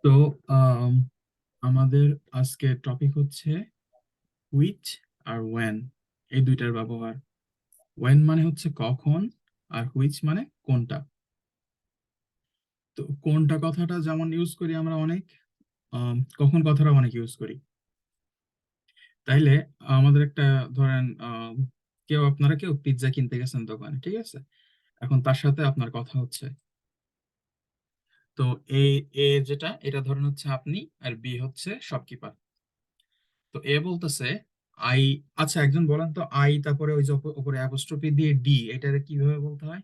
তো আম, আমাদের আজকে টপিক হচ্ছে হুইচ আর ওয়েন, এই দুইটার ব্যবহার। ওয়েন মানে হচ্ছে কখন, আর হুইচ মানে কোনটা। তো কোনটা কথাটা যেমন ইউজ করি আমরা অনেক, কখন কথাটা অনেক ইউজ করি। তাইলে আমাদের একটা, ধরেন কেউ পিৎজা কিনতে গেছেন দোকানে, ঠিক আছে? এখন তার সাথে আপনার কথা হচ্ছে। তো এই এ যেটা, এটা ধরেন হচ্ছে আপনি, আর বি হচ্ছে শপকিপার। তো এ বলতেছে আই, আচ্ছা একজন বলেন তো, আই তারপরে ওই যে উপরে অ্যাপোস্ট্রফি দিয়ে ডি, এটারে কিভাবে বলতে হয়?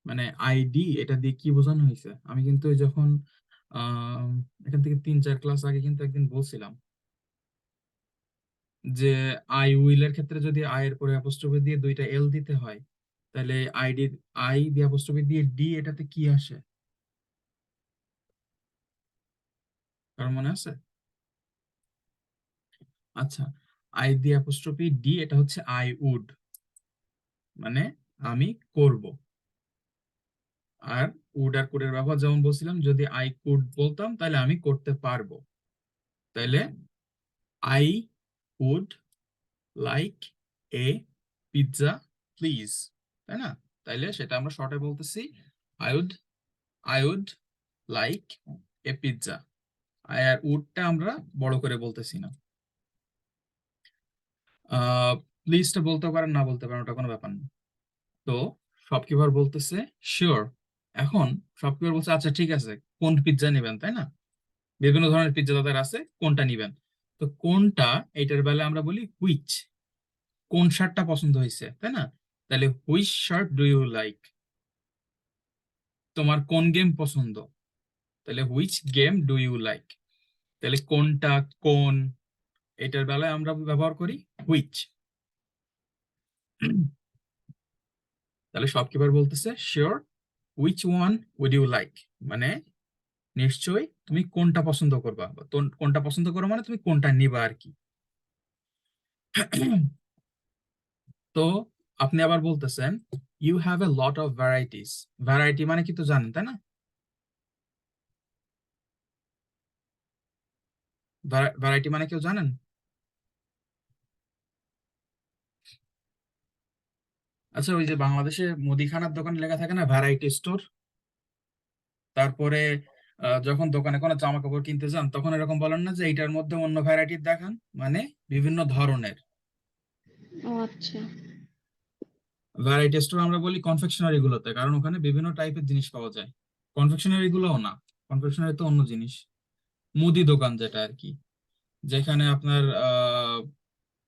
মানে আইডি, এটা দিয়ে কি বোঝানো হয়েছে? আমি কিন্তু ওই যখন আহ এখান থেকে 3-4 ক্লাস আগে কিন্তু একদিন বলছিলাম যে আই উইলের ক্ষেত্রে যদি আই এর পরে অ্যাপোস্ট্রফি দিয়ে দুইটা এল দিতে হয়, তাহলে আইডি, আই দিয়ে অ্যাপোস্ট্রফি দিয়ে ডি, এটাতে কি আসে? কারণ মনে আছে? আচ্ছা, আই দিয়ে অ্যাপোস্ট্রফি ডি, এটা হচ্ছে আই উড, মানে আমি করব। আর উড আর কুডের ব্যবহার যেমন বলছিলাম, যদি আই কুড বলতাম তাহলে আমি করতে পারবো। তাহলে I would like a pizza please, তাই না? তাইলে সেটা আমরা শর্টে বলতেছি I would, I would like a pizza. I আর উডটা আমরা বড় করে বলতেছি না। প্লিজটা বলতে পারেন, না বলতে পারেন, ওটা কোনো ব্যাপার না। তো শপকিপার বলতেছে শিওর। এখন শপকিপার বলছে আচ্ছা ঠিক আছে, কোন পিৎজা নেবেন, তাই না? বিভিন্ন ধরনের পিৎজা তাদের আছে, কোনটা নিবেন? তো কোনটা, এইটার বেলায় আমরা বলি হুইচ। কোন শার্টটা পছন্দ হয়েছে, তাই না? তাহলে which shirt do you like. তোমার কোন গেম পছন্দ, তাহলে which game do you like. তাহলে কোনটা, কোন, এটার বেলায় আমরা ব্যবহার করি হুইচ। তাহলে শপকিপার বলতেছে sure, which one would you like, মানে নিশ্চয়ই তুমি কোনটা পছন্দ করবা, বা কোনটা পছন্দ করো মানে তুমি কোনটা নিবা আর কি। তো আপনি আবার বলতেছেন you have a lot of varieties. Variety মানে কি তো জানেন, তাই না? ভ্যারাইটি মানে কেউ জানেন? আচ্ছা, ওই যে বাংলাদেশে মুদিখানার দোকানে লেখা থাকে না ভ্যারাইটি স্টোর, তারপরে যখন দোকানে কোনো জামা কাপড় কিনতে যান তখন এরকম বলেন না যে এইটার মধ্যে অন্য ভ্যারাইটির দেখান, মানে বিভিন্ন ধরনের। ও আচ্ছা। ভ্যারাইটি স্টোর আমরা বলি কনফেকশনারি গুলোতে, কারণ ওখানে বিভিন্ন টাইপের জিনিস পাওয়া যায়। কনফেকশনারি গুলোও না, কনফেকশনারি তো অন্য জিনিস। মুদি দোকান যেটা আর কি, যেখানে আপনার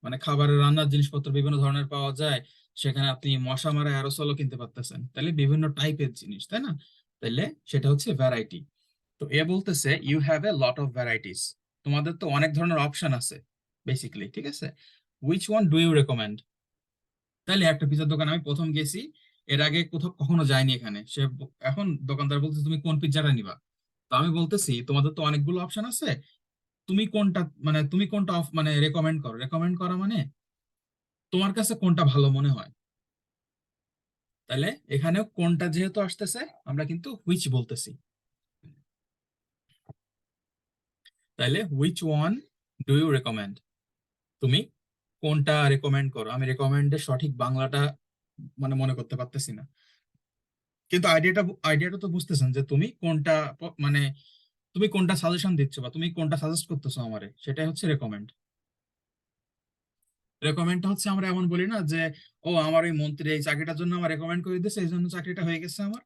মানে খাবারের রান্নার জিনিসপত্র বিভিন্ন ধরনের পাওয়া যায়, সেখানে আপনি মশা মারা অ্যারোসলও কিনতে পারতেছেন, তাহলে বিভিন্ন টাইপের জিনিস, তাই না? তাহলে সেটা হচ্ছে ভ্যারাইটি। তো এ বলতেছে you have a lot of varieties, তোমাদের তো অনেক ধরনের অপশন আছে বেসিক্যালি, ঠিক আছে? Which one do you recommend. তাহলে একটা পিৎজার দোকান আমি প্রথম গেছি, এর আগে কোথাও কখনো যাইনি এখানে, এখন দোকানদার বলতেছে তুমি কোন পিৎজাটা নিবা। তো আমি বলতেছি তোমাদের তো অনেকগুলো অপশন আছে, তুমি কোনটা, মানে তুমি কোনটা মানে রেকমেন্ড করো। রেকমেন্ড করা মানে তোমার কাছে কোনটা ভালো মনে হয়। তাহলে এখানেও কোনটা যেহেতু আসতেছে, আমরা কিন্তু হুইচ বলতেছি। তাহলে which one do you recommend, তুমি কোনটা রেকমেন্ড করো। আমি রেকমেন্ডের সঠিক বাংলাটা মানে মনে করতে পারতেছি না, কিন্তু আইডিয়াটা তো বুঝতেছেন যে তুমি কোনটা মানে তুমি কোনটা সাজেশন দিচ্ছ, বা তুমি কোনটা সাজেস্ট করতেছো আমারে, সেটাই হচ্ছে রেকমেন্ড। রেকমেন্ডটা হচ্ছে আমরা এমন বলি না যে ও আমার ওই মন্ত্রী এই চাকরিটার জন্য আমার রেকমেন্ড করে দিয়েছে, এই জন্য চাকরিটা হয়ে গেছে আমার।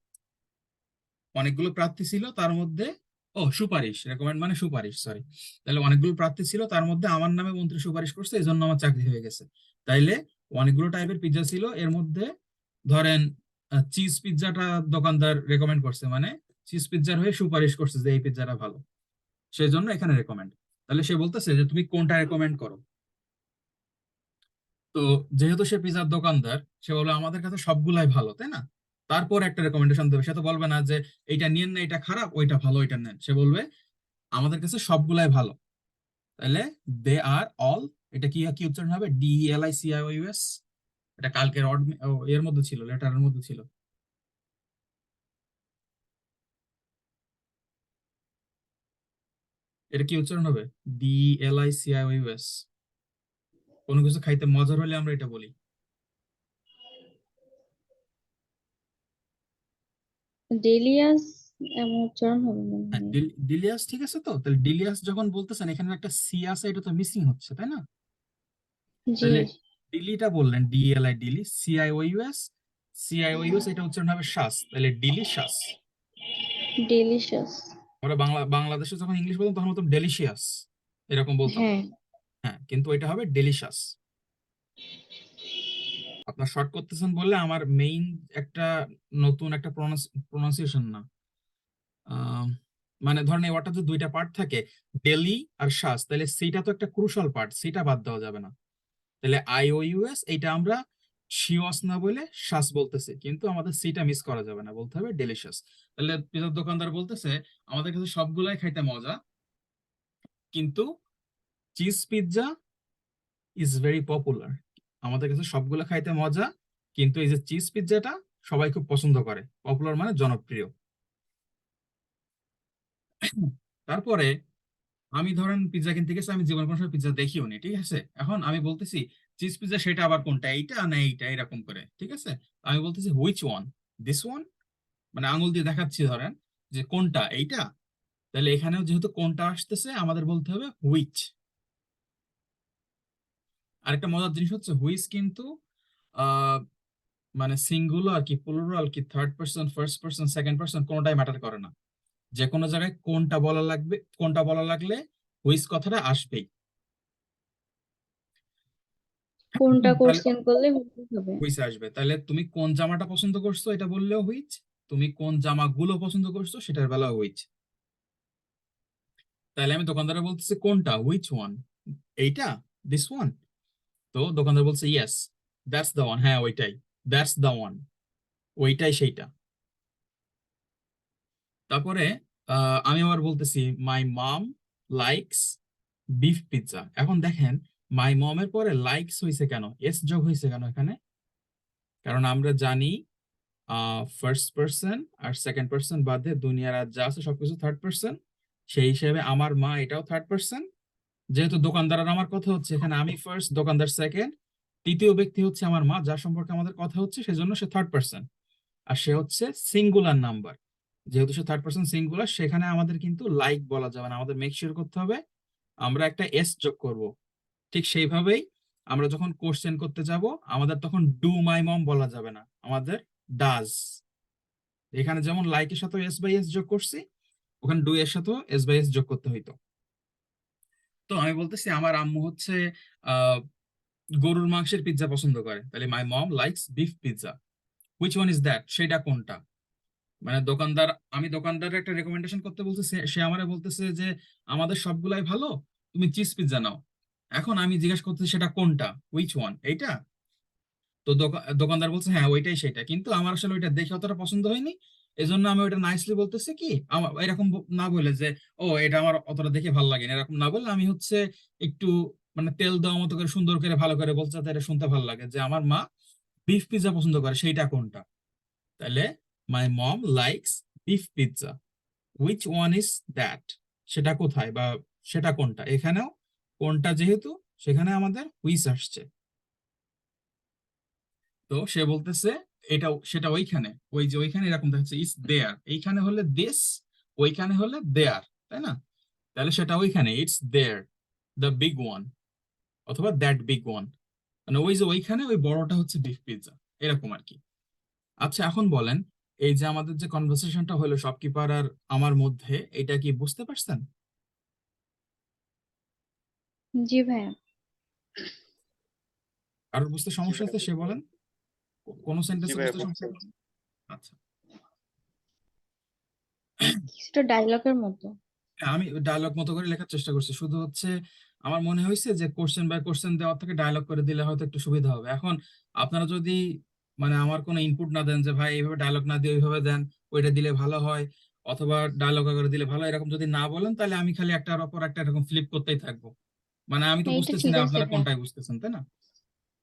অনেকগুলো প্রার্থী ছিল তার মধ্যে, ও সুপারিশ, রেকমেন্ড মানে সুপারিশ, সরি। তাহলে অনেকগুলো প্রার্থী ছিল তার মধ্যে আমার নামে মন্ত্রী সুপারিশ করছে, এই জন্য আমার চাকরি হয়ে গেছে। তাইলে অনেকগুলো টাইপের পিৎজা ছিল, এর মধ্যে ধরেন চিজ পিৎজাটা দোকানদার রেকমেন্ড করছে, মানে চিজ পিৎজার হয়ে সুপারিশ করছে যে এই পিৎজাটা ভালো, সেই জন্য এখানে রেকমেন্ড। তাহলে সে বলতেছে যে তুমি কোনটা রেকমেন্ড করো। তো যেহেতু সে পিৎজার দোকানদার, সে বলে আমাদের কাছে সবগুলাই ভালো, তাই না? তারপর একটা রেকমেন্ডেশন দেবে, সে তো বলবে না যে এইটা নিয়েন না, এটা খারাপ, ওইটা ভালো, ওইটা নেন। সে বলবে আমাদের কাছে সবগুলাই ভালো। তাহলে দে আর অল, এটা কি কি উচ্চারণ হবে, DELICIOUS। এটা কালকের এর মধ্যে ছিল, লেটারের মধ্যে ছিল। এটা কি উচ্চারণ হবে? DLICIOUS। কোনো কিছু খাইতে মজার হলে আমরা এটা বলি। ডেলিয়াস এমন উচ্চারণ হবে মনে হ্যাঁ, হয়। ডিলিয়াস ঠিক আছে। তো তাহলে ডিলিয়াস যখন বলতেছেন এখানে একটা সি আছে, এটা তো মিসিং হচ্ছে, তাই না? জি। তাহলে ডিলিটা বললেন, DLI ডিলি, CIOUS, CIOUS এটা উচ্চারণ হবে শ্বাস, তাহলে ডিলিশাস। ডেলিশিয়াস। আমরা বাংলাদেশে যখন ইংলিশ বলতাম তখন বলতাম ডেলিশিয়াস, এরকম বলতাম। হ্যাঁ। হ্যাঁ, কিন্তু এটা হবে ডেলিশাস। আপনার শর্ট করতেছেন বললে আমার মেইন একটা নতুন একটা প্রোনাউন্সিয়েশন না, আহ, মানে ধরেন এই ওয়ার্ডটা যে দুইটা পার্ট থাকে, ডেলি আর শ্বাস, তাহলে সেইটা তো একটা ক্রুশাল পার্ট, সেটা বাদ দেওয়া যাবে না। তাহলে IOUS এইটা আমরা শিওস না বলে শ্বাস বলতেছি, কিন্তু আমাদের সিটা মিস করা যাবে না, বলতে হবে ডেলিশিয়াস। তাহলে পিজার দোকানদার বলতেছে আমাদের কাছে সবগুলাই খাইতে মজা, কিন্তু cheese pizza is very popular. আমাদের কাছে সবগুলো খাইতে মজা, কিন্তু এই যে চিজ পিৎজাটা সবাই খুব পছন্দ করে। পপুলার মানে জনপ্রিয়। তারপরে আমি ধরেন পিৎজা কিনতে গেছি, আমি জীবনে কোনো সময় পিৎজা দেখিও নি, ঠিক আছে? এখন আমি বলতেছি চিজ পিৎজা, সেটা আবার কোনটা, এইটা না এইটা, এরকম করে, ঠিক আছে? আমি বলতেছি হুইচ ওয়ান, দিস ওয়ান, মানে আঙুল দিয়ে দেখাচ্ছি ধরেন যে কোনটা, এইটা। তাহলে এখানেও যেহেতু কোনটা আসতেছে আমাদের বলতে হবে হুইচ। আরেকটা মজার জিনিস হচ্ছে হুইচ কিন্তু আহ মানে সিঙ্গুলার কি প্লুরাল কি third person first person second person কোনোটাই ম্যাটার করে না, যে কোনো জায়গায় কোনটা বলা লাগবে, কোনটা বলা লাগলে হুইচ কথাটা আসবেই। কোনটা তাহলে কোশ্চেন করলে বুঝতে হবে। হুইচ আসবে। তাহলে তুমি কোন জামাটা পছন্দ করছো এটা বললেও হুইচ, তুমি কোন জামাগুলো পছন্দ করছো সেটার বেলা হুইচ। তাহলে আমি দোকানদারে বলতেছি কোনটা, হুইচ ওয়ান, এইটা, দিস ওয়ান। তো দোকানদার বলছে ইয়েস, দ্যাটস দ্য ওয়ান, হ্যাঁ ওইটাই, দ্যাটস দ্য ওয়ান, ওইটাই সেইটা। তারপরে আমি আবার বলতেছি মাই মম লাইকস বিফ পিৎজা। এখন দেখেন মাই মমের পরে লাইকস হয়েছে কেন, এস যোগ হয়েছে কেন এখানে? কারণ আমরা জানি ফার্স্ট পার্সন আর সেকেন্ড পার্সন বাদে দুনিয়ার আর যা আছে সবকিছু থার্ড পার্সন। সেই হিসেবে আমার মা এটাও থার্ড পার্সন। যেহেতু দোকানদার আর আমার কথা হচ্ছে, এখানে আমি ফার্স্ট, দোকানদার সেকেন্ড, তৃতীয় ব্যক্তি হচ্ছে আমার মা, যার সম্পর্কে আমাদের কথা হচ্ছে, সেজন্য সে থার্ড পার্সন। আর সে হচ্ছে সিঙ্গুলার নাম্বার। যেহেতু সে থার্ড পার্সন সিঙ্গুলার, সেখানে আমাদের কিন্তু লাইক বলা যাবে না, আমাদের মেক শিওর করতে হবে আমরা একটা এস যোগ করব। ঠিক সেইভাবেই আমরা যখন কোশ্চেন করতে যাব আমাদের তখন ডু মাই মম বলা যাবে না, আমাদের ডাজ। এখানে যেমন লাইকের সাথে এস বাই এস যোগ করছি, ওখানে ডু এর সাথেও এস বাই এস যোগ করতে হইতো। তো আমি বলতেছি আমার আম্মু হচ্ছে আহ গরুর মাংসের পিৎজা পছন্দ করে, তাহলে my mom likes beef pizza. Which one is that, সেটা কোনটা? মানে দোকানদার, আমি দোকানদারের একটা রেকমেন্ডেশন করতে বলতেছে, সে আমারে বলতেছে যে আমাদের সবগুলাই ভালো, তুমি চিজ পিৎজা নাও। এখন আমি জিজ্ঞাসা করতেছি সেটা কোনটা, হুইচ ওয়ান, এইটা? তো দোকানদার বলছে হ্যাঁ ওইটাই সেটা, কিন্তু আমার আসলে ওইটা দেখে অতটা পছন্দ হয়নি, এজন্য আমি ওইটা নাইসলি বলতেছি কি, আমার এরকম না বলে যে ও এটা আমার অতটা দেখে ভালো লাগে না, এরকম না বললে আমি হচ্ছে একটু মানে তেল দেওয়া মতো করে সুন্দর করে ভালো করে বলছে, যাতে এটা শুনতে ভালো লাগে যে আমার মা বিফ পিৎজা পছন্দ করে, সেইটা কোনটা? তাহলে my mom likes beef pizza, which one is that, সেটা কোথায় বা সেটা কোনটা? এখানেও কোনটা যেহেতু, সেখানে আমাদের হুইচ আসছে। তো সে বলতেছে এটা সেটা ওইখানে, ওই যে ওইখানে এরকম দেখাচ্ছে ইজ দেয়ার, এইখানে হলে দিস, ওইখানে হলে দেয়ার, তাই না? তাহলে সেটা ওইখানে, it's there, the big one, অথবা দ্যাট বিগ ওয়ান, মানে ওই যে ওইখানে ওই বড়টা হচ্ছে বিফ পিৎজা, এরকম আর কি। আচ্ছা এখন বলেন, এই যে আমাদের যে কনভারসেশনটা হলো শপকিপার আর আমার মধ্যে, এটা কি বুঝতে পারছেন? জি ভাইয়া। কারোর বুঝতে জি সমস্যা ভাইয়া আছে সে বুঝতে বলেন, পারছি। কোনো জি সেন্টেন্সে ভাইয়া বুঝতে বুঝতে সমস্যা পারছি। হচ্ছে? আচ্ছা। কিছুটা ডায়লগের মতো। হ্যাঁ, আমি ডায়লগ মতো করে লেখার চেষ্টা করছি, শুধু হচ্ছে আমার মনে হয়েছে যে কোশ্চেন বাই কোশ্চেন দেওয়ার থেকে ডায়লগ করে দিলে হয়তো একটু সুবিধা হবে। এখন আপনারা যদি মানে আমার কোনো ইনপুট না দেন যে ভাই এইভাবে ডায়লগ না দিয়ে ওইভাবে দেন, ওইটা দিলে ভালো হয়, অথবা ডায়লগ করে দিলে ভালো হয়, এরকম যদি না বলেন তাহলে আমি খালি একটার অপর একটা এরকম ফ্লিপ করতেই থাকবো। মানে আমি তো এইটা বুঝতেছি ঠিক না আছে আপনারা ভাইয়া। কোনটাই বুঝতেছেন, তাই না?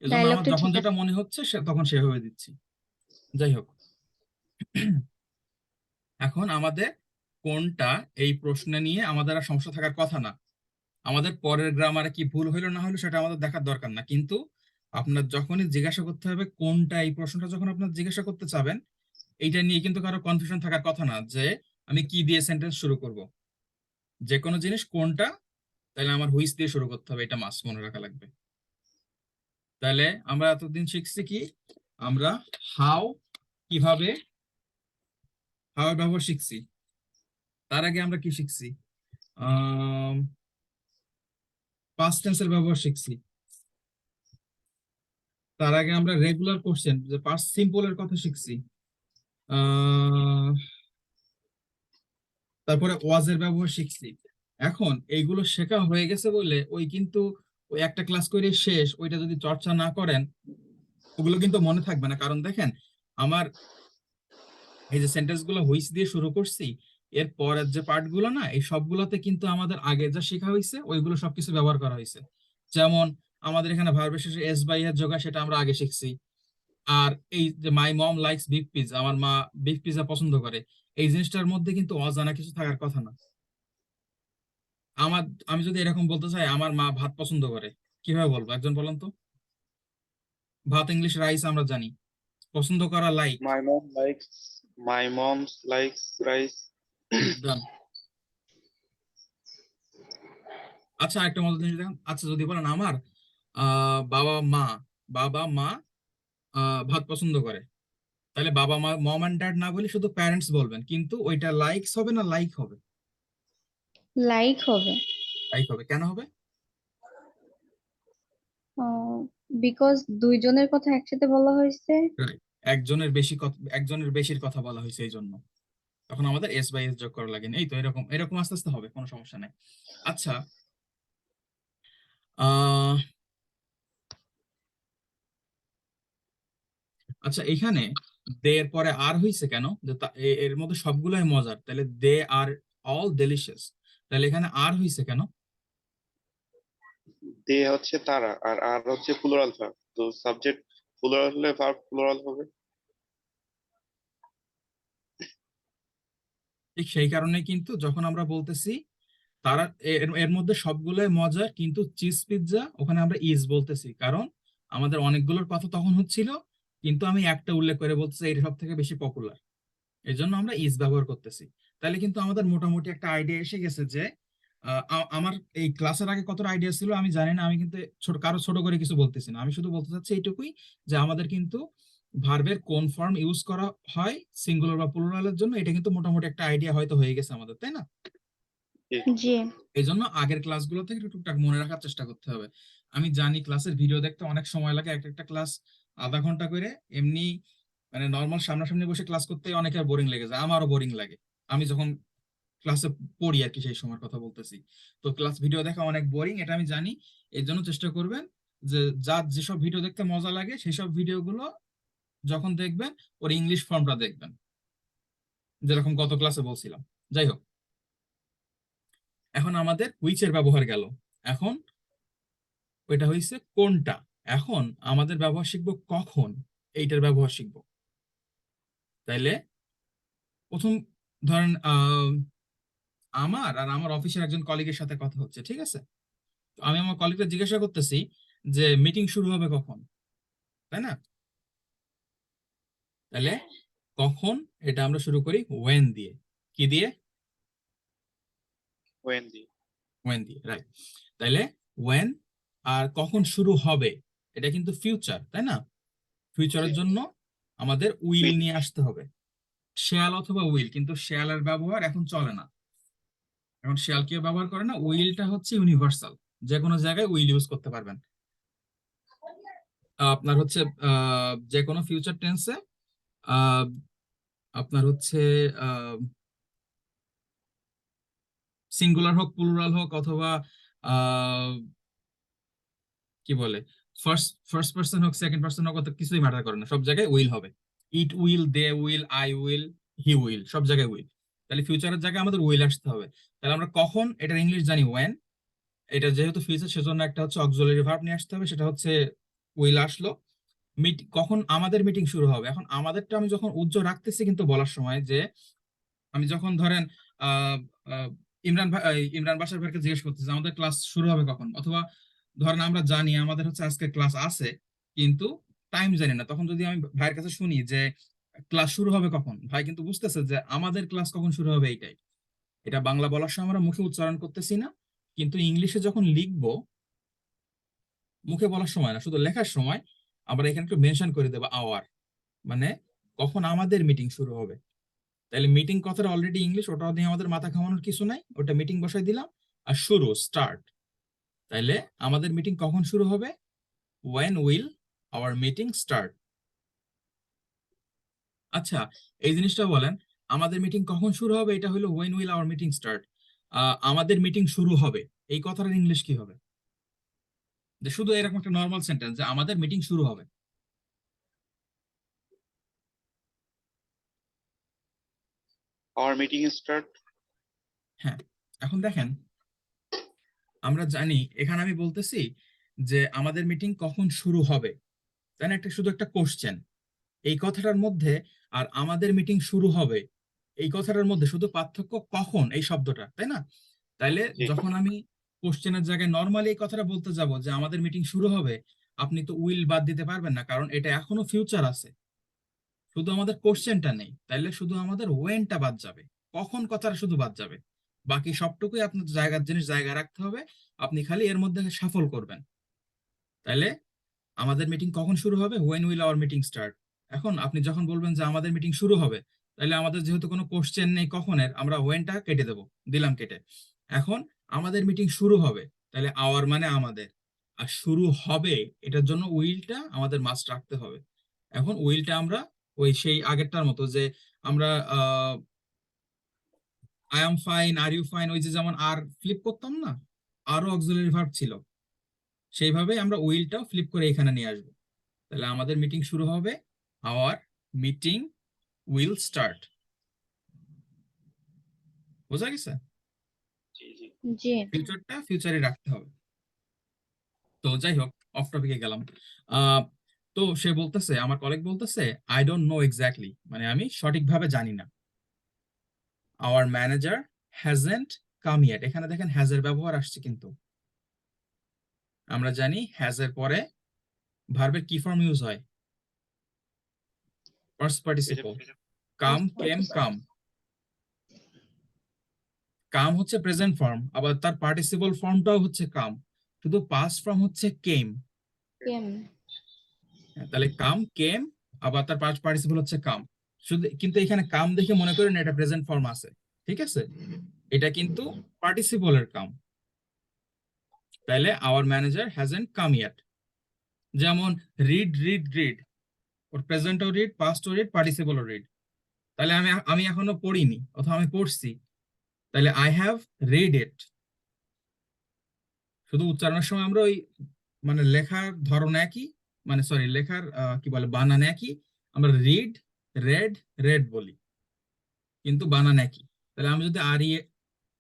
এজন্য আমার ডায়লগটা যখন ঠিক যেটা আছে। মনে হচ্ছে তখন সেভাবে দিচ্ছি। যাই হোক, এখন আমাদের কোনটা, এই প্রশ্ন নিয়ে আমাদের আর সমস্যা থাকার কথা না। আমাদের পরের গ্রামারে কি ভুল হইলো না হইলো সেটা আমাদের দেখার দরকার না, কিন্তু আপনার যখনই জিজ্ঞাসা করতে হবে কোনটা, এই প্রশ্নটা যখন আপনার জিজ্ঞাসা করতে চাবেন, এইটা নিয়ে কিন্তু কারো কনফিউশন থাকার কথা না যে আমি কি দিয়ে সেন্টেন্স শুরু করব। যে কোনো জিনিস কোনটা, তাহলে আমার হুইচ দিয়ে শুরু করতে হবে, এটা মাস্ট মনে রাখা লাগবে। তাহলে আমরা এতদিন শিখছি কি, আমরা হাউ, কিভাবে, হাউ এর ব্যবহার শিখছি। তার আগে আমরা কি শিখছি, পাস্ট টেন্সের ব্যবহার শিখছি। তার আগে আমরা রেগুলার কোশ্চেন, যে পাস্ট সিম্পল এর কথা শিখছি। আহ তারপরে ওয়াজ এর ব্যবহার শিখছি। এখন এইগুলো শেখা হয়ে গেছে বলে ওই কিন্তু ওই একটা ক্লাস করে শেষ, ওইটা যদি চর্চা না করেন ওগুলো কিন্তু মনে থাকবে না। কারণ দেখেন, আমার এই যে সেন্টেন্স গুলো হুইচ দিয়ে শুরু করছি, এর পরের যে পার্ট গুলো না, এই সবগুলোতে কিন্তু আমাদের আগে যা শেখা হয়েছে ওইগুলো সবকিছু ব্যবহার করা হয়েছে। যেমন আমাদের এখানে ভার্বের শেষে এস বাই এর যোগা, সেটা আমরা আগে শিখছি। আর এই যে মাই মম লাইকস বিফ পিৎজা, আমার মা বিফ পিৎজা পছন্দ করে, এই জিনিসটার মধ্যে কিন্তু অজানা কিছু থাকার কথা না। আমার, আমি যদি এরকম বলতে চাই আমার মা ভাত পছন্দ করে, কিভাবে বলবো একজন বলেন তো? ভাত ইংলিশ রাইস আমরা জানি, পছন্দ করা like. My mom likes rice. ডান। আচ্ছা, একটা মজার জিনিস দেখেন, আচ্ছা যদি বলেন আমার বাবা মা, বাবা মা ভাত পছন্দ করে, তাহলে বাবা মা, মম অ্যান্ড ড্যাড না বলে শুধু প্যারেন্টস বলবেন, কিন্তু ওইটা লাইকস হবে না লাইক হবে? লাইক হবে। লাইক হবে, কেন হবে? বিকজ দুইজনের কথা একসাথে বলা হয়েছে। Right. একজনের বেশি কথা, একজনের বেশির কথা বলা হয়েছে এই জন্য তখন আমাদের এস বাই এস যোগ করা লাগে না। এই তো এরকম এরকম আস্তে আস্তে হবে, কোনো সমস্যা নাই। আচ্ছা, আহ আচ্ছা, এখানে দে এর পরে আর হইছে কেন? যে এর মধ্যে সবগুলোই মজার, তাহলে দে আর অল ডেলিশিয়াস, তাহলে এখানে আর হইছে কেন? They হচ্ছে তারা, আর হচ্ছে প্লুরাল ভার্ব, তো সাবজেক্ট প্লুরাল হলে ভার্ব প্লুরাল হবে। ঠিক সেই কারণে কিন্তু যখন আমরা বলতেছি তারা, এর এর মধ্যে সবগুলোই মজার, কিন্তু চিজ পিৎজা ওখানে আমরা ইজ বলতেছি, কারণ আমাদের অনেকগুলোর কথা তখন হচ্ছিল, কিন্তু আমি একটা উল্লেখ করে বলতেছি এটা সব থেকে বেশি পপুলার, এই জন্য আমরা ইজ ব্যবহার করতেছি। তাহলে কিন্তু আমাদের মোটামুটি একটা আইডিয়া এসে গেছে যে আমার এই ক্লাসের আগে কতটা আইডিয়া ছিল আমি জানি না, আমি কিন্তু ছোট কারো ছোট করে কিছু বলতেছি না, আমি শুধু বলতে চাচ্ছি এইটুকুই যে আমাদের কিন্তু ভার্বের কোন ফর্ম ইউজ করা হয় সিঙ্গুলার বা প্লুরালের জন্য, এটা কিন্তু মোটামুটি একটা আইডিয়া হয়তো হয়ে গেছে আমাদের, তাই না? জি। এই জন্য আগের ক্লাসগুলো থেকে একটু টুকটাক মনে রাখার চেষ্টা করতে হবে। আমি জানি ক্লাসের ভিডিও দেখতে অনেক সময় লাগে, একটা একটা ক্লাস আধা ঘন্টা করে, এমনি মানে নর্মাল সামনাসামনি বসে ক্লাস করতে অনেকের বোরিং লেগে যায়, আমারও বোরিং লাগে। আমি যখন ক্লাসে পড়ি আর কি, সেই সময়ের কথা বলতেছি। তো ক্লাস ভিডিও দেখা অনেক বোরিং, এটা আমি জানি। এর জন্য চেষ্টা করবেন যে যার যেসব ভিডিও দেখতে মজা লাগে সেই সব ভিডিওগুলো যখন দেখবেন ওর ইংলিশ ফর্মটা দেখবেন, যেরকম গত ক্লাসে বলছিলাম। যাই হোক, এখন আমাদের হুইচ এর ব্যবহার গেল, এখন ওইটা হয়েছে কোনটা। এখন আমাদের ব্যবহার শিখবো কখন, এইটার ব্যবহার শিখবো। তাইলে প্রথম ধরেন আমার আর আমার অফিসের একজন কলিগের সাথে কথা হচ্ছে, ঠিক আছে? তো আমি আমার কলিগকে জিজ্ঞাসা করতেছি যে মিটিং শুরু হবে কখন, তাই না? তাহলে কখন, এটা আমরা শুরু করি ওয়েন দিয়ে। কি দিয়ে? ওয়েন্দি। ওয়েন দিয়ে, রাইট। তাইলে ওয়েন, আর কখন শুরু হবে, এটা কিন্তু ফিউচার, তাই না? ফিউচারের জন্য আমাদের উইল উইল। নিয়ে আসতে হবে, শেয়াল অথবা উইল, কিন্তু শেয়ালের ব্যবহার এখন চলে না, এখন শেয়াল কেউ ব্যবহার করে না। উইলটা হচ্ছে ইউনিভার্সাল, যে কোনো জায়গায় উইল ইউজ করতে পারবেন। আপনার হচ্ছে যে কোনো ফিউচার টেন্সে আপনার হচ্ছে সিঙ্গুলার হোক প্লুরাল হোক অথবা আহ, কি বলে, ফার্স্ট ফার্স্ট পার্সন হোক সেকেন্ড পার্সন হোক, অত কিছুই ম্যাটার করে না, সব জায়গায় উইল হবে। It will, they will, I will, he will, সব জায়গায় উইল। তাহলে ফিউচারের জায়গায় আমাদের উইল আসতে হবে। তাহলে আমরা কখন, এটার ইংলিশ জানি ওয়েন, এটা যেহেতু ফিউচার সেজন্য একটা হচ্ছে অক্সিলারি ভার্ব নিয়ে আসতে হবে, সেটা হচ্ছে উইল আসলো। কখন আমাদের মিটিং শুরু হবে, এখন আমাদেরটা আমি যখন উজ্জ্বল রাখতেছি কিন্তু বলার সময়, যে আমি যখন ধরেন আহ, আহ, ইমরান বাশার ভাইকে জিজ্ঞেস করতেছে আমাদের ক্লাস শুরু হবে কখন, অথবা ধরেন আমরা জানি আমাদের হচ্ছে আজকে ক্লাস আছে কিন্তু টাইম জানি না, তখন যদি আমি ভাইয়ের কাছে শুনি যে ক্লাস শুরু হবে কখন, ভাই কিন্তু বুঝতেছে যে আমাদের ক্লাস কখন শুরু হবে এইটাই। এটা বাংলা বলার সময় আমরা মুখে উচ্চারণ করতেছি না, কিন্তু ইংলিশে যখন লিখবো মুখে বলার সময় না, শুধু লেখার সময় আমরা এখানে একটু মেনশন করে দেবো আওয়ার, মানে কখন আমাদের মিটিং শুরু হবে। তাহলে মিটিং কথাটা অলরেডি ইংলিশ, ওটা দিয়ে আমাদের মাথা ঘামানোর কিছু নাই, ওটা মিটিং বসাই দিলাম। আর শুরু স্টার্ট, তাইলে আমাদের মিটিং কখন শুরু হবে, when will our meeting start। আচ্ছা, এই জিনিসটা বলেন, আমাদের মিটিং কখন শুরু হবে, এটা হলো when will our meeting start। আমাদের মিটিং শুরু হবে, এই কথাটার ইংলিশ কি হবে? যে শুধু এরকম একটা নর্মাল সেন্টেন্স যে আমাদের মিটিং শুরু হবে। our meeting start. হ্যাঁ, এখন দেখেন, আমরা জানি এখানে আমি বলতেছি যে আমাদের মিটিং কখন শুরু হবে, তাই না? একটা শুধু একটা কোশ্চেন এই কথাটার মধ্যে, আর আমাদের মিটিং শুরু হবে এই কথাটার মধ্যে শুধু পার্থক্য কখন এই শব্দটা, তাই না? তাইলে জি। যখন আমি কোশ্চেনের জায়গায় নর্মালি এই কথাটা বলতে যাব যে আমাদের মিটিং শুরু হবে, আপনি তো উইল বাদ দিতে পারবেন না, কারণ এটা এখনো ফিউচার আছে, শুধু আমাদের কোশ্চেনটা নেই, তাইলে শুধু আমাদের ওয়েনটা বাদ যাবে, কখন কথাটা শুধু বাদ যাবে, বাকি সবটুকুই আপনার জায়গার জিনিস জায়গায় রাখতে হবে, আপনি খালি এর মধ্যে সাফল করবেন। তাইলে আমাদের মিটিং কখন শুরু হবে, when will our meeting start. এখন আপনি যখন বলবেন যে আমাদের মিটিং শুরু হবে, তাহলে আমাদের যেহেতু কোনো কোশ্চেন নেই কখনের, আমরা ওয়েনটা কেটে দেবো, দিলাম কেটে। এখন আমাদের মিটিং শুরু হবে, তাহলে আওয়ার মানে আমাদের, আর শুরু হবে এটার জন্য উইলটা আমাদের মাস্ট রাখতে হবে। এখন উইলটা আমরা ওই সেই আগেরটার মতো যে আমরা I am fine, are you fine, ওই যে যেমন আর ফ্লিপ করতাম না, আরো অক্সিলারি ভার্ব ছিল, সেইভাবেই আমরা উইলটাও ফ্লিপ করে এখানে নিয়ে আসবো। তাহলে আমাদের মিটিং শুরু হবে, আওয়ার মিটিং উইল স্টার্ট। বোঝা গেছে? জি জি। জি। ফিউচারটা ফিউচারে রাখতে হবে। তো যাই হোক, অফ টপিকে গেলাম। আহ তো সে বলতেছে, আমার কলিগ বলতেছে, আই ডোন্ট নো এক্স্যাক্টলি, মানে আমি সঠিকভাবে জানি না। আওয়ার ম্যানেজার হ্যাজেন্ট কাম ইয়েট, এখানে দেখেন হ্যাজ এর ব্যবহার আসছে, কিন্তু আমরা জানি হ্যাজ এর পরে ভার্বের কি ফর্ম ইউজ হয়, ফার্স্ট পার্টিসিপল, কাম, কেম, কাম। কাম হচ্ছে প্রেজেন্ট ফর্ম, আবার তার পার্টিসিপল ফর্মটাও হচ্ছে কাম, শুধু পাস্ট ফর্ম হচ্ছে কেম। কেম। তাহলে কাম, কেম, আবার তার পাস্ট পার্টিসিপল হচ্ছে কাম। শুধু কিন্তু এখানে কাম দেখে মনে করেন এটা প্রেজেন্ট ফর্ম আছে, ঠিক আছে, এটা কিন্তু পার্টিসিপলের কাম। তাহলে আওয়ার ম্যানেজার হ্যাজেন্ট কাম ইয়েট। যেমন রিড, রিড, রিড, ওর প্রেজেন্টও রিড, পাস্টও রিড, পার্টিসিপলও রিড। তাহলে আমি আমি এখনো পড়িনি অথবা আমি পড়ছি, তাহলে আই হ্যাভ রিড ইট। শুধু উচ্চারণের সময় আমরা ওই মানে লেখার ধরন একই, মানে সরি লেখার কি বলে বানান একই, আমরা রিড, রেড, রেড বলি, কিন্তু বানান একই। তাহলে আমি যদি আর ইয়ে,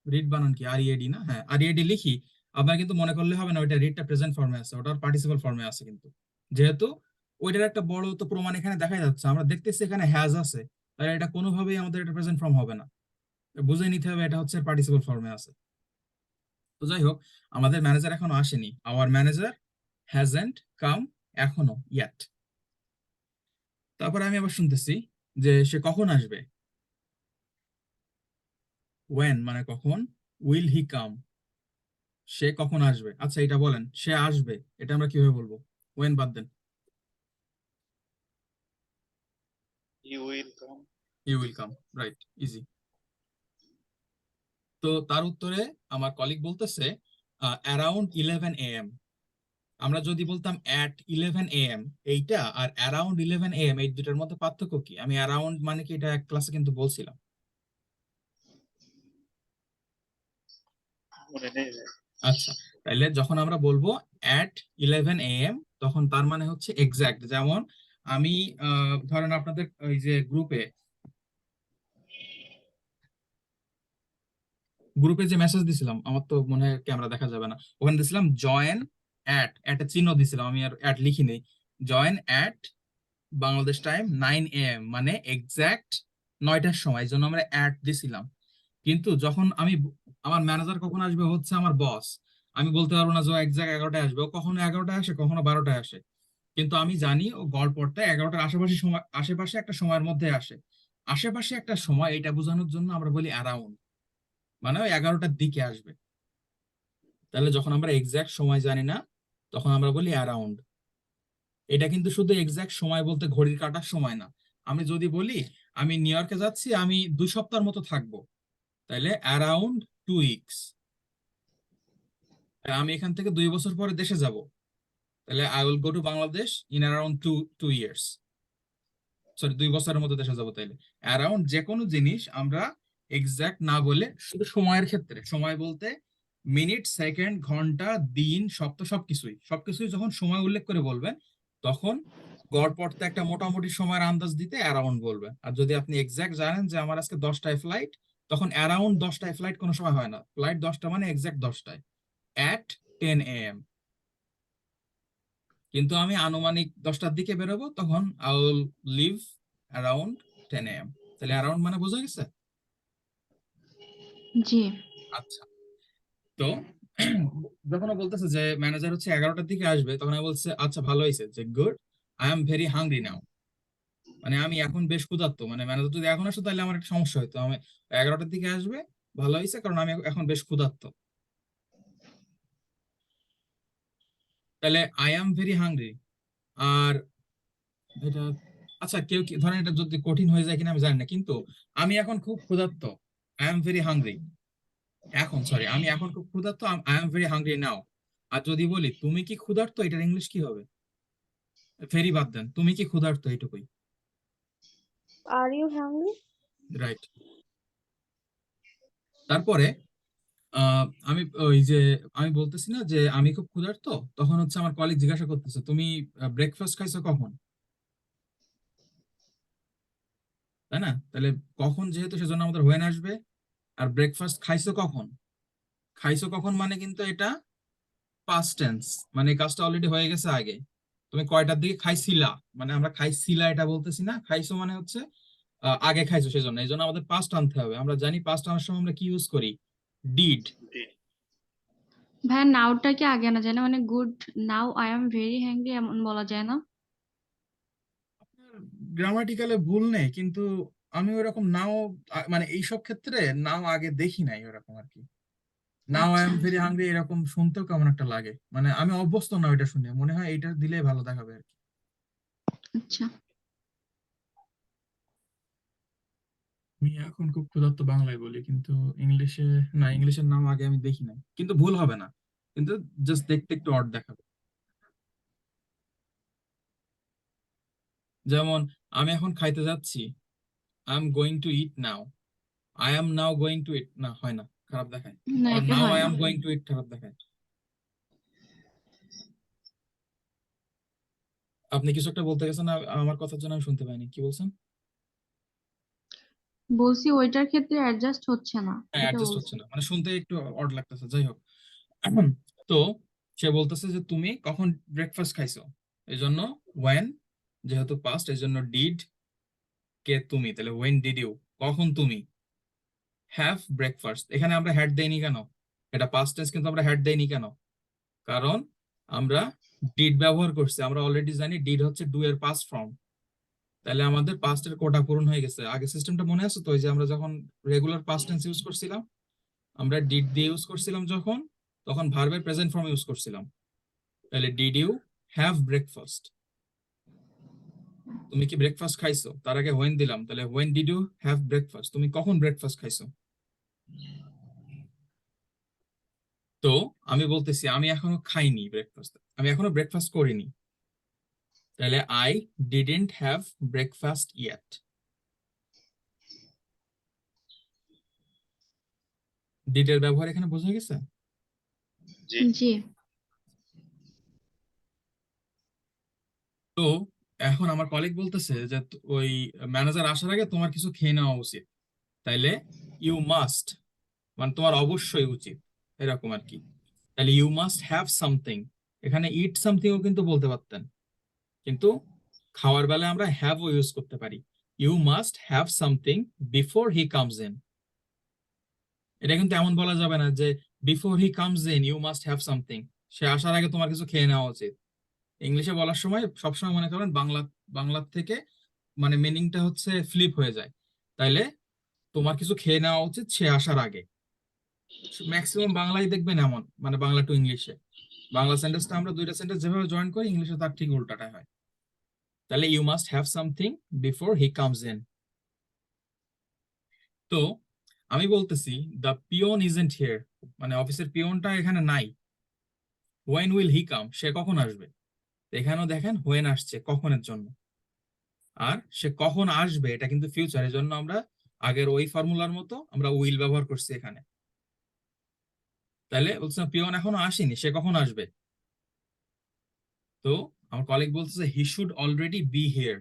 রিড বানান কি আর ইএডি না, হ্যাঁ আর ইএডি লিখি, আপনার কিন্তু মনে করলে হবে না ওইটা রিডটা প্রেজেন্ট ফর্মে আছে, ওটার পার্টিসিপল ফর্মে আছে, কিন্তু যেহেতু ওইটার একটা বড় তো প্রমাণ এখানে দেখা যাচ্ছে, আমরা দেখতেছি এখানে হ্যাজ আছে, তাহলে এটা কোনোভাবেই আমাদের এটা প্রেজেন্ট ফর্ম হবে না, বুঝে নিতে হবে এটা হচ্ছে পার্টিসিপল ফর্মে আছে। তো যাই হোক, আমাদের ম্যানেজার এখনো আসেনি, আওয়ার ম্যানেজার হ্যাজেন্ট কাম এখনো ইয়াট। তারপরে আমি আবার শুনতেছি যে সে কখন আসবে, ওয়েন মানে কখন, উইল হি কাম, সে কখন আসবে। আচ্ছা এটা বলেন, সে আসবে এটা আমরা কিভাবে বলবো, ওয়েন বাদ দেন। He will come. He will come, right, easy. তো তার উত্তরে আমার কলিগ বলতেছে অ্যারাউন্ড 11 AM। আমরা যদি বলতাম অ্যাট 11 AM, এইটা আর অ্যারাউন্ড 11 AM এই দুটার মধ্যে পার্থক্য কি? আমি অ্যারাউন্ড মানে কি এটা এক ক্লাসে কিন্তু বলছিলাম। মনে নেই ভাই। আচ্ছা, তাইলে যখন আমরা বলবো অ্যাট 11 AM, তখন তার মানে হচ্ছে এক্সাক্ট। যেমন আমি ধরেন আপনাদের ওই যে গ্রুপে গ্রুপে যে মেসেজ দিছিলাম, আমার তো মনে হয় ক্যামেরা দেখা যাবে না, ওখানে দিছিলাম জয়েন অ্যাট, একটা চিহ্ন দিছিলাম, আমি আর অ্যাট লিখিনি, join at Bangladesh time 9 AM, মানে এক্সাক্ট 9টার সময়, এই জন্য আমরা অ্যাট দিছিলাম। কিন্তু যখন আমার ম্যানেজার কখন আসবে হচ্ছে আমার বস, আমি বলতে পারবো না যে ও একজ্যাক্ট 11টায় আসবে, ও কখনো 11টায় আসে কখনো 12টায় আসে, কিন্তু আমি জানি ও গড়পড়তা 11টার আশেপাশে সময়, আশেপাশে একটা সময়ের মধ্যে আসে। আশেপাশে একটা সময় এটা বোঝানোর জন্য আমরা বলি অ্যারাউন্ড, মানে ওই 11টার দিকে আসবে। তাহলে যখন আমরা এক্সাক্ট সময় জানি না তখন আমরা বলি অ্যারাউন্ড। এটা কিন্তু শুধু এক্সাক্ট সময় বলতে ঘড়ির কাঁটার সময় না। আমি যদি বলি আমি নিউ ইয়র্কে যাচ্ছি, আমি 2 সপ্তাহের মতো থাকবো, তাহলে অ্যারাউন্ড 2 উইকস। আমি এখান থেকে 2 বছর পরে দেশে যাব, তাহলে I will go to Bangladesh in around two years, sorry 2 বছরের মধ্যে দেশে যাবো। তাইলে অ্যারাউন্ড যে কোনো জিনিস আমরা এক্সাক্ট না বলে শুধু সময়ের ক্ষেত্রে, সময় বলতে মিনিট, সেকেন্ড, ঘন্টা, দিন, সপ্তাহ, সবকিছুই যখন সময় উল্লেখ করে বলবেন তখন গড়পড়তে একটা মোটামুটি সময়ের আন্দাজ দিতে অ্যারাউন্ড বলবেন। আর যদি আপনি এক্সাক্ট জানেন যে আমার আজকে 10টায় ফ্লাইট, তখন অ্যারাউন্ড 10টায় ফ্লাইট কোনো সময় হয় না, ফ্লাইট 10টা মানে এক্সাক্ট 10টায়, অ্যাট 10 AM। কিন্তু আমি আনুমানিক 10টার দিকে বেরোবো, তখন I will leave around 10 AM। তাহলে অ্যারাউন্ড মানে বোঝা গেছে? জি। আচ্ছা। তো যখন ও বলতেছে যে ম্যানেজার হচ্ছে 11টার দিকে আসবে, তখন আমি বলছে আচ্ছা ভালো হয়েছে, যে good, I am very hungry নাও, মানে আমি এখন বেশ ক্ষুধার্ত। মানে ম্যানেজার যদি এখন আসতো তাহলে আমার একটা সমস্যা হতো, আমি 11টার দিকে আসবে, ভালো হয়েছে কারণ আমি এখন বেশ ক্ষুধার্ত। তাহলে আই এম ভেরি হাংরি। আর এটা, আচ্ছা কেউ কি ধরেন এটা যদি কঠিন হয়ে যায় কিনা আমি জানি না, কিন্তু আমি এখন খুব ক্ষুধার্ত, আই এম ভেরি হাংরি। আমি এখন খুব ক্ষুধার্ত, I am very hungry now. আর যদি বলি তুমি কি ক্ষুধার্ত, এটার ইংলিশ কি হবে? ফেরি বাদ দেন, তুমি কি ক্ষুধার্ত এইটুকুই। Are you hungry? রাইট। তারপরে আমি ওই যে আমি বলতেছি না যে আমি খুব ক্ষুধার্ত, তখন হচ্ছে আমার কলিগ জিজ্ঞাসা করতেছে তুমি ব্রেকফাস্ট খাইছো কখন, তাই না? তাহলে কখন যেহেতু, সেজন্য আমাদের হোয়েন আসবে। আর ব্রেকফাস্ট খাইছো কখন, খাইছো কখন মানে কিন্তু এটা পাস্ট টেন্স, মানে এই কাজটা অলরেডি হয়ে গেছে আগে। তুমি কয়টার দিকে খাইছিলা, মানে আমরা খাইছিলা এটা বলতেছি না, খাইছো মানে হচ্ছে আগে খাইছো, সেজন্য এই জন্য আমাদের পাস্ট আনতে হবে। আমরা জানি পাস্ট আনার সময় আমরা কি ইউজ করি, ডিড। ভাইয়া নাউটা কি আগে আনা যায় না? মানে good now I am very hungry এমন বলা যায় না? গ্রামাটিক্যালে ভুল নেই, কিন্তু আমি ওরকম নাও, মানে এইসব ক্ষেত্রে নাও আগে দেখি নাই ওরকম আর কি। নাও আই আচ্ছা এম ভেরি হাংরি এরকম শুনতেও কেমন একটা লাগে, মানে আমি অভ্যস্ত না ওইটা শুনে, মনে হয় এইটা দিলেই ভালো দেখাবে আর কি। আচ্ছা। আমি এখন খুব ক্ষুধার্ত বাংলায় বলি, কিন্তু ইংলিশে না, ইংলিশের নাম আগে আমি দেখি নাই, কিন্তু ভুল হবে না, কিন্তু জাস্ট দেখতে একটু অড দেখাবে। যেমন আমি এখন খাইতে যাচ্ছি, I am going to eat now, I am now going to eat, না হয় না, খারাপ দেখায়। না, আর এটা নাও হয় আই না। এম গোয়িং টু ইট খারাপ দেখায়। আপনি কিছু একটা বলতে গেছেন, আমার কথার জন্য আমি শুনতে পাইনি, কি বলছেন? বলছি ওইটার ক্ষেত্রে অ্যাডজাস্ট হচ্ছে না, হ্যাঁ, এটা অ্যাডজাস্ট বলছি। হচ্ছে না, মানে শুনতে একটু অড লাগতেছে, যাই হোক। তো সে বলতেছে যে তুমি কখন ব্রেকফাস্ট খাইছো, এই জন্য ওয়েন, যেহেতু পাস্ট এই জন্য ডিড, কে তুমি, তাহলে ওয়েন ডিড ইউ, কখন তুমি হ্যাভ ব্রেকফাস্ট। এখানে আমরা হ্যাড দেইনি কেন, এটা পাস্ট টেন্স কিন্তু আমরা হ্যাড দেইনি কেন, কারণ আমরা ডিড ব্যবহার করছি। আমরা অলরেডি জানি ডিড হচ্ছে ডু এর পাস্ট ফর্ম, তাহলে আমাদের পাস্টের কোটা পূরণ হয়ে গেছে। আগে সিস্টেমটা মনে আছে তো, ওই যে আমরা যখন রেগুলার পাস্ট টেন্স ইউজ করছিলাম, আমরা ডিড দিয়ে ইউজ করছিলাম যখন, তখন ভার্বের প্রেজেন্ট ফর্ম ইউজ করছিলাম। তাহলে ডিড ইউ হ্যাভ ব্রেকফাস্ট, তুমি কি ব্রেকফাস্ট খাইছো, তার আগে হোয়েন দিলাম, তাহলে when did you have breakfast, তুমি কখন ব্রেকফাস্ট খাইছো। তো আমি বলতেছি আমি এখনো খাইনি ব্রেকফাস্ট, আমি এখনো ব্রেকফাস্ট করিনি, তাহলে I didn't have breakfast yet. Did এর ব্যবহার এখানে বোঝা গেছে? জি। জি। তো এখন আমার কলিগ বলতেছে যে ওই ম্যানেজার আসার আগে তোমার কিছু খেয়ে নেওয়া উচিত, তাইলে ইউ মাস্ট, মানে তোমার অবশ্যই উচিত, এরকম আর কি। তাহলে ইউ মাস্ট হ্যাভ সামথিং, এখানে ইট সামথিংও কিন্তু বলতে পারতেন, কিন্তু খাওয়ার বেলায় আমরা হ্যাভও ইউজ করতে পারি। You must have something before he comes in. এটা কিন্তু এমন বলা যাবে না যে before he comes in you must have something, সে আসার আগে তোমার কিছু খেয়ে নেওয়া উচিত। ইংলিশে বলার সময় সবসময় মনে করবেন বাংলা থেকে মানে মিনিংটা হচ্ছে ফ্লিপ হয়ে যায়। তাইলে তোমার কিছু খেয়ে নেওয়া উচিত সে আসার আগে। ম্যাক্সিমাম বাংলায় দেখবেন এমন, মানে বাংলা টু ইংলিশে বাংলা সেন্টেন্সটা আমরা দুইটা সেন্টেন্স যেভাবে জয়েন করি ইংলিশে তার ঠিক উল্টাটাই হয়। তাহলে you must have something before he comes in. তো আমি বলতেছি দ্য পিওন ইজেন্ট হিয়ার, মানে অফিসের পিওনটা এখানে নাই। হোয়েন উইল হি কাম, সে কখন আসবে? এখানেও দেখেন হোয়েন আসছে কখনের জন্য, আর সে কখন আসবে এটা কিন্তু ফিউচার, এর জন্য আমরা আগের ওই ফর্মুলার মতো আমরা উইল ব্যবহার করছি এখানে। তাহলে বলছে পিওন এখনো আসেনি, সে কখন আসবে? তো আমার কলিগ বলতেছে হি শুড অলরেডি বি হিয়ার,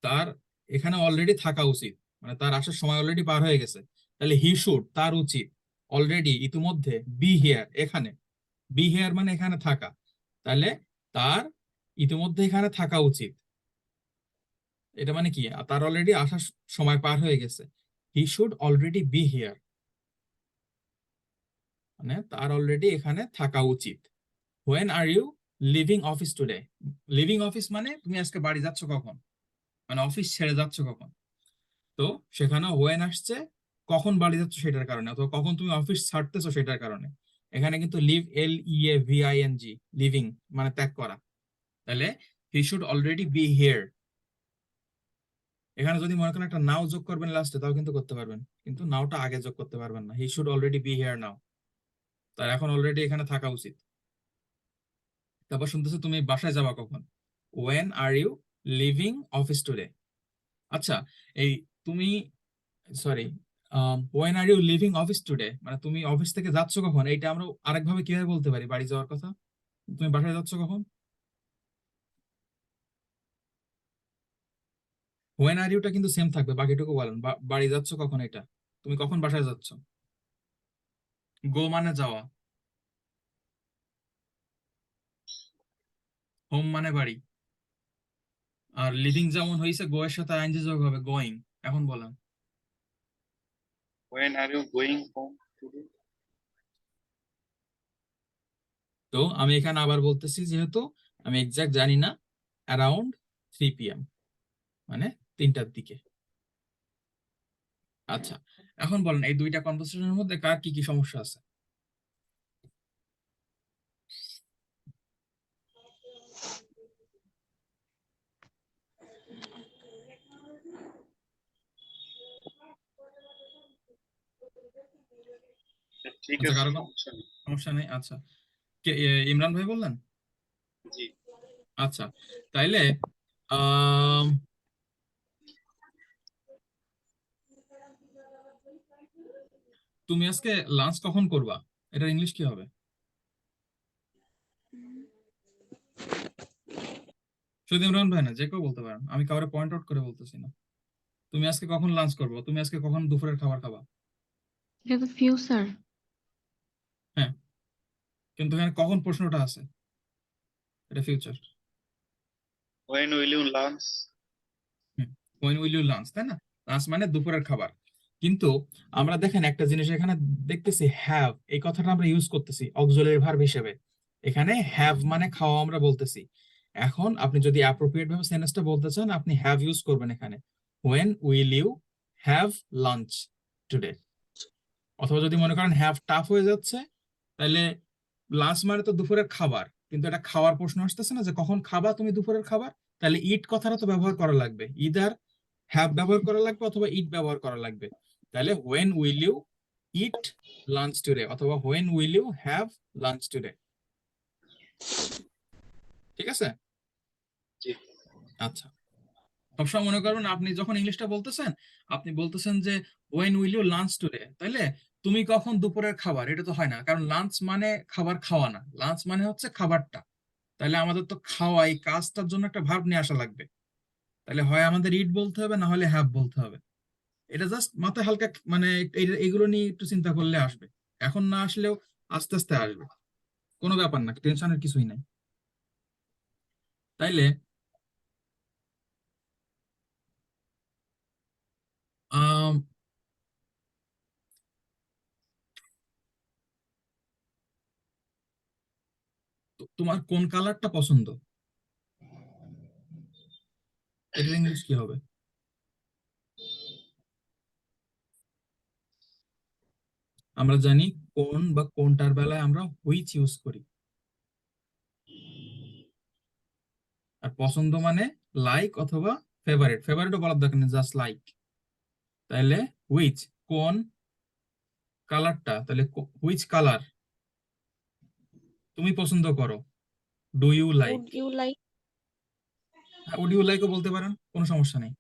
তার এখানে অলরেডি থাকা উচিত, মানে তার আসার সময় অলরেডি পার হয়ে গেছে। তাহলে হি শুড তার উচিত, অলরেডি ইতিমধ্যে, বি হিয়ার এখানে, বি হিয়ার মানে এখানে থাকা। তাহলে তার ইতিমধ্যে এখানে থাকা উচিত, এটা মানে কি তার অলরেডি আসার সময় পার হয়ে গেছে। He should already be here মানে তার অলরেডি এখানে থাকা উচিত। When are you leaving office today, leaving office মানে তুমি আজকে বাড়ি যাচ্ছ কখন, মানে অফিস ছেড়ে যাচ্ছ কখন। তো সেখানে হোয়েন আসছে কখন বাড়ি যাচ্ছ সেটার কারণে, অথবা কখন তুমি অফিস ছাড়তেছো সেটার কারণে। এখানে কিন্তু লিভ, LEAVING, লিভিং মানে ত্যাগ করা। তাহলে হি শুড অলরেডি বি হিয়ার। এখানে যদি মনে করেন একটা নাও যোগ করবেন লাস্টে তাও কিন্তু করতে পারবেন, কিন্তু নাওটা আগে যোগ করতে পারবেন না। হি শুড অলরেডি বি হিয়ার নাও, তার এখন অলরেডি এখানে থাকা উচিত। তারপর শুনতেছো তুমি বাসায় যাবা কখন, when are you leaving office today. আচ্ছা, এই তুমি, sorry, when are you leaving office today মানে তুমি অফিস থেকে যাচ্ছ কখন, এইটা আমরা আরেকভাবে কিভাবে বলতে পারি বাড়ি যাওয়ার কথা? তুমি বাসায় যাচ্ছ কখন? ওয়েন আর ইউটা কিন্তু সেম থাকবে, বাকিটুকু বলেন বাড়ি যাচ্ছ কখন, এটা তুমি কখন বাসায় যাচ্ছ? গো মানে যাওয়া, হোম মানে বাড়ি। আর লিভিং যেমন হয়েছে গো এর সাথে আইএনজি যোগ হবে, গোয়িং। এখন বলেন। When are you going home today? তো আমি এখানে আবার বলতেছি, যেহেতু আমি এক্সাক্ট জানি না, অ্যারাউন্ড 3 PM, মানে 3টার দিকে। আচ্ছা, এখন বলেন এই দুইটা কনভারসেশনের মধ্যে কার কি কি সমস্যা আছে? ঠিক আচ্ছা, আছে, কারো কোনো সমস্যা নেই। সমস্যা নেই? আচ্ছা, ইমরান ভাই বললেন? জি। আচ্ছা, তাইলে আম, তুমি আজকে লাঞ্চ কখন করবা, এটার ইংলিশ কি হবে? শুধু ইমরান ভাই না, যে কেউ বলতে পারেন, আমি কাউরে পয়েন্ট আউট করে বলতেছি না। তুমি আজকে কখন লাঞ্চ করবো, তুমি আজকে কখন দুপুরের খাবার খাবা? এটা তো ফিউচার। হ্যাঁ, কিন্তু এখানে কখন প্রশ্নটা আছে, এটা future. When will you lunch? When will you lunch, তাই না? লাঞ্চ মানে দুপুরের খাবার। কিন্তু আমরা দেখেন একটা জিনিস এখানে দেখতেছি, হ্যাভ এই কথাটা আমরা ইউজ করতেছি অক্সিলারি ভার্ব হিসেবে। এখানে হ্যাভ মানে খাওয়া আমরা বলতেছি। এখন আপনি যদি অ্যাপ্রোপ্রিয়েট ভাবে সেন্টেন্সটা বলতে চান, আপনি হ্যাভ ইউজ করবেন এখানে, when will you have lunch today. অথবা যদি মনে করেন হ্যাভ টাফ হয়ে যাচ্ছে, তাহলে লাঞ্চ মানে তো দুপুরের খাবার, কিন্তু এটা খাওয়ার প্রশ্ন আসতেছে না যে কখন খাবা তুমি দুপুরের খাবার। তাহলে ইট কথাটা তো ব্যবহার করা লাগবে, ইদার হ্যাভ ব্যবহার করা লাগবে অথবা ইট ব্যবহার করা লাগবে। তাহলে when will you eat lunch today, অথবা when will you have lunch today. ঠিক আছে? জি। আচ্ছা, সবসময় মনে করবেন আপনি যখন ইংলিশটা বলতেছেন, আপনি বলতেছেন যে when will you lunch today, তাইলে তুমি কখন দুপুরের খাবার, এটা তো হয় না, কারণ লাঞ্চ মানে খাবার খাওয়া না, লাঞ্চ মানে হচ্ছে খাবারটা। তাহলে আমাদের তো খাওয়া এই কাজটার জন্য একটা ভার্ব নিয়ে আসা লাগবে। তাহলে হয় আমাদের ইট বলতে হবে, না হলে হ্যাভ বলতে হবে। এটা জাস্ট মাথায় হালকা মানে এগুলো নিয়ে একটু চিন্তা করলে আসবে, এখন না আসলেও আস্তে আস্তে আসবে, কোনো ব্যাপার না, টেনশনের কিছুই নাই। তাইলে আহ তোমার কোন কালারটা পছন্দ, এটার ইংলিশ কি হবে? আমরা জানি কোন বা কোনটার বেলায় আমরা হুইচ ইউজ করি, আর পছন্দ মানে লাইক অথবা ফেভারিট। ফেভারিটও বলার দরকার নেই, জাস্ট লাইক। তাহলে হুইচ কোন কালারটা, তাহলে হুইচ কালার তুমি পছন্দ করো, do you like. Would you like? Would you লাইকও বলতে পারেন, কোনো সমস্যা নেই।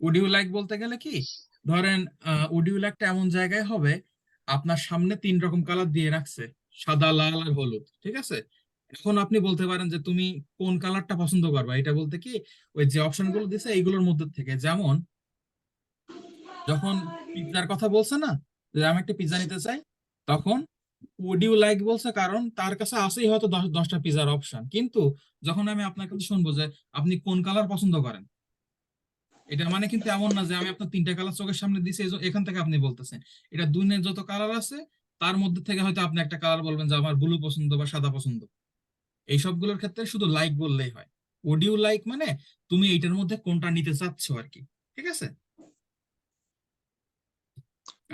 উড ইউ লাইক বলতে গেলে কি, ধরেন উড ইউ লাইকটা এমন জায়গায় হবে আপনার সামনে 3 রকম কালার দিয়ে রাখছে, সাদা, লাল আর হলুদ, ঠিক আছে? এখন আপনি বলতে পারেন যে তুমি কোন কালারটা পছন্দ করবা, এটা বলতে কি ওই যে অপশন গুলো দিছে এইগুলোর মধ্যে থেকে, যেমন যখন পিৎজার কথা বলছে না, যে আমি একটা পিৎজা নিতে চাই, তখন উড ইউ লাইক বলছে, কারণ তার কাছে আছেই হয়তো 10টা পিৎজার অপশন। কিন্তু যখন আমি আপনার কাছে শুনবো যে আপনি কোন কালার পছন্দ করেন, এটা মানে কিন্তু এমন না যে আমি আপনার 3টা কালার চোখের সামনে দিছি এখান থেকে আপনি বলতেছেন। এটা দুনিয়ার যত কালার আছে তার মধ্যে থেকে হয়তো আপনি একটা কালার বলবেন যে আমার ব্লু পছন্দ বা সাদা পছন্দ। এই সবগুলোর ক্ষেত্রে শুধু লাইক বললেই হয়। উড ইউ লাইক মানে তুমি এইটার মধ্যে কোনটা নিতে চাচ্ছ আর কি, ঠিক আছে?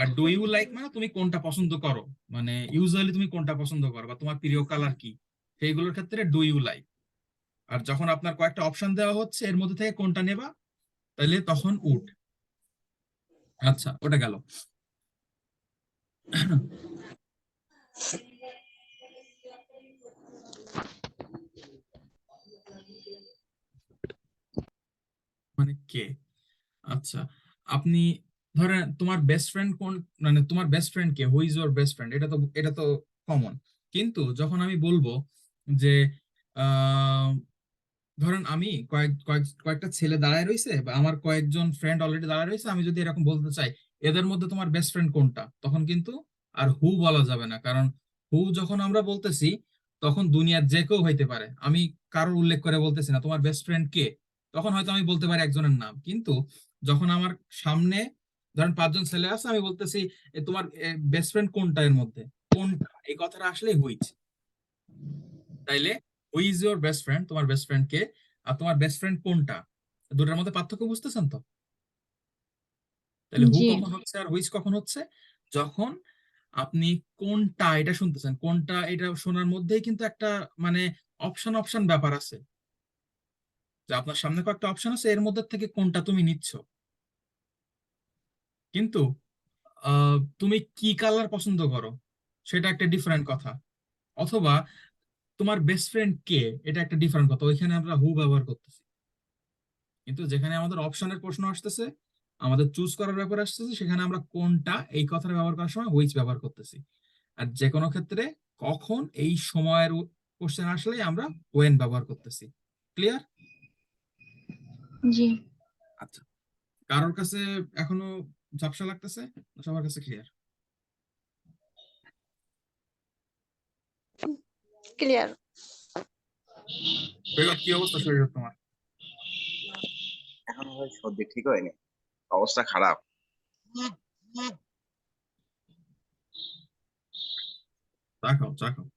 আর ডু ইউ লাইক মানে তুমি কোনটা পছন্দ করো, মানে ইউজুয়ালি তুমি কোনটা পছন্দ করো বা তোমার প্রিয় কালার কি, সেইগুলোর ক্ষেত্রে ডু ইউ লাইক। আর যখন আপনার কয়েকটা অপশন দেওয়া হচ্ছে এর মধ্যে থেকে কোনটা নেবা, তাহলে তখন উড। আচ্ছা, ওটা গেল। মানে কে, আচ্ছা, আপনি ধরেন তোমার বেস্ট ফ্রেন্ড কোন, মানে তোমার best friend K, who is your best friend, এটা তো কমন। কিন্তু যখন আমি বলবো যে আহ ধরেন আমি কয়েকটা ছেলে দাঁড়ায় রয়েছে বা আমার কয়েকজন ফ্রেন্ড অলরেডি দাঁড়ায় রয়েছে, আমি যদি এরকম বলতে চাই এদের মধ্যে তোমার বেস্ট ফ্রেন্ড কোনটা, তখন কিন্তু আর হু বলা যাবে না। কারণ হু যখন আমরা বলতেছি তখন দুনিয়ার যে কেউ হইতে পারে, আমি কারোর উল্লেখ করে বলতেছি না তোমার বেস্ট ফ্রেন্ড কে, তখন হয়তো আমি বলতে পারি একজনের নাম। কিন্তু যখন আমার সামনে ধরেন 5জন ছেলে আছে, আমি বলতেছি তোমার বেস্ট ফ্রেন্ড কোনটা, এর মধ্যে কোনটা, এই কথাটা আসলে হুইচ। তাইলে who is your best friend, তোমার বেস্ট ফ্রেন্ড কে, আর তোমার বেস্ট ফ্রেন্ড কোনটা, দুটার মধ্যে পার্থক্য বুঝতেছেন তো? তাহলে হু জি। কখন হচ্ছে আর হুইচ কখন হচ্ছে, যখন আপনি কোনটা এটা শুনতেছেন, কোনটা এটা শোনার মধ্যেই কিন্তু একটা মানে অপশন অপশন ব্যাপার আছে, যে আপনার সামনে কয়েকটা অপশন আছে এর মধ্যে থেকে কোনটা তুমি নিচ্ছ। কিন্তু তুমি কি কালার পছন্দ করো সেটা একটা ডিফারেন্ট কথা, অথবা তোমার বেস্ট ফ্রেন্ড কে, এটা একটা ডিফারেন্ট কথা, ওইখানে আমরা হু ব্যবহার করতেছি। কিন্তু যেখানে আমাদের অপশনের প্রশ্ন আসতেছে, আমাদের চুজ করার ব্যাপার আসতেছে, সেখানে আমরা কোনটা এই কথাটা ব্যবহার করার সময় হুইচ ব্যবহার করতেছি। আর যে কোনো ক্ষেত্রে কখন এই সময়ের কোশ্চেন আসলে আমরা ওয়েন ব্যবহার করতেছি। ক্লিয়ার? জি। আচ্ছা, কারোর কাছে এখনো ঝাপসা লাগতেছে না, সবার কাছে ক্লিয়ার? Clear. সৈকত, কি অবস্থা শরীরের তোমার? এখনো ভাই সর্দি ঠিক হয়নি, অবস্থা খারাপ। চা খাও, চা খাও।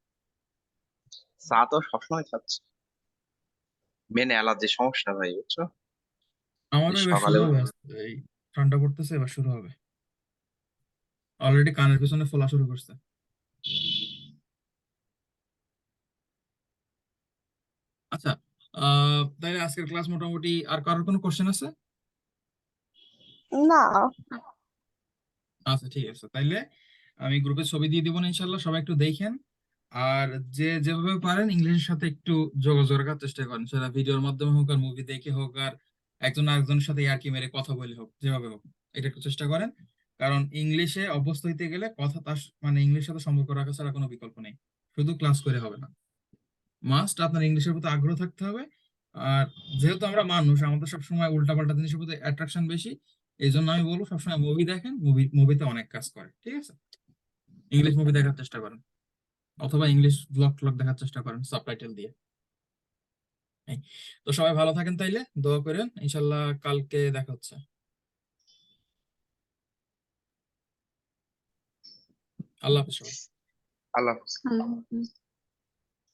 চা তো সবসময় খাচ্ছি, মেন অ্যালার্জির সমস্যা ভাই, বুঝছো? এই আমারও এবার শুরু সকালে হবে আস্তে, এই ঠান্ডা পড়তেছে, এবার শুরু হবে। অলরেডি কানের পিছনে ফোলা শুরু করছে। আচ্ছা, তাইলে আজকের ক্লাস মোটামুটি, আর কারোর কোনো কোশ্চেন আছে? না। আচ্ছা, ঠিক আছে, তাইলে আমি গ্রুপে ছবি দিয়ে দিব না ইনশাল্লাহ, সবাই একটু দেখেন। আর যে যেভাবে পারেন ইংলিশের সাথে একটু যোগাযোগ রাখার চেষ্টা করেন, সেটা ভিডিওর মাধ্যমে হোক আর মুভি দেখে হোক আর একজন আরেকজনের সাথে ইয়ার্কি মেরে কথা বলে হোক, যেভাবে হোক এটা একটু চেষ্টা করেন। কারণ ইংলিশে অভ্যস্ত হইতে গেলে কথা তার মানে ইংলিশের সাথে সম্পর্ক রাখা ছাড়া কোনো বিকল্প নেই, শুধু ক্লাস করে হবে না। মাস্ট আপনার ইংলিশের প্রতি আগ্রহ থাকতে হবে। আর যেহেতু আমরা মানুষ, আমাদের সবসময় উল্টাপাল্টা জিনিসের প্রতি অ্যাট্রাকশন বেশি, এই জন্য আমি বলবো সবসময় মুভি দেখেন, মুভিতে অনেক কাজ করে, ঠিক আছে? ইংলিশ মুভি দেখার চেষ্টা করেন, অথবা ইংলিশ ব্লগ ট্লগ দেখার চেষ্টা করেন সাবটাইটেল দিয়ে। এই, তো সবাই ভালো থাকেন, তাইলে দোয়া করেন, ইনশাল্লাহ কালকে দেখা হচ্ছে। আল্লাহ হাফেজ সবাই। আল্লাহ হাফেজ। আল্লাহ হাফিজ।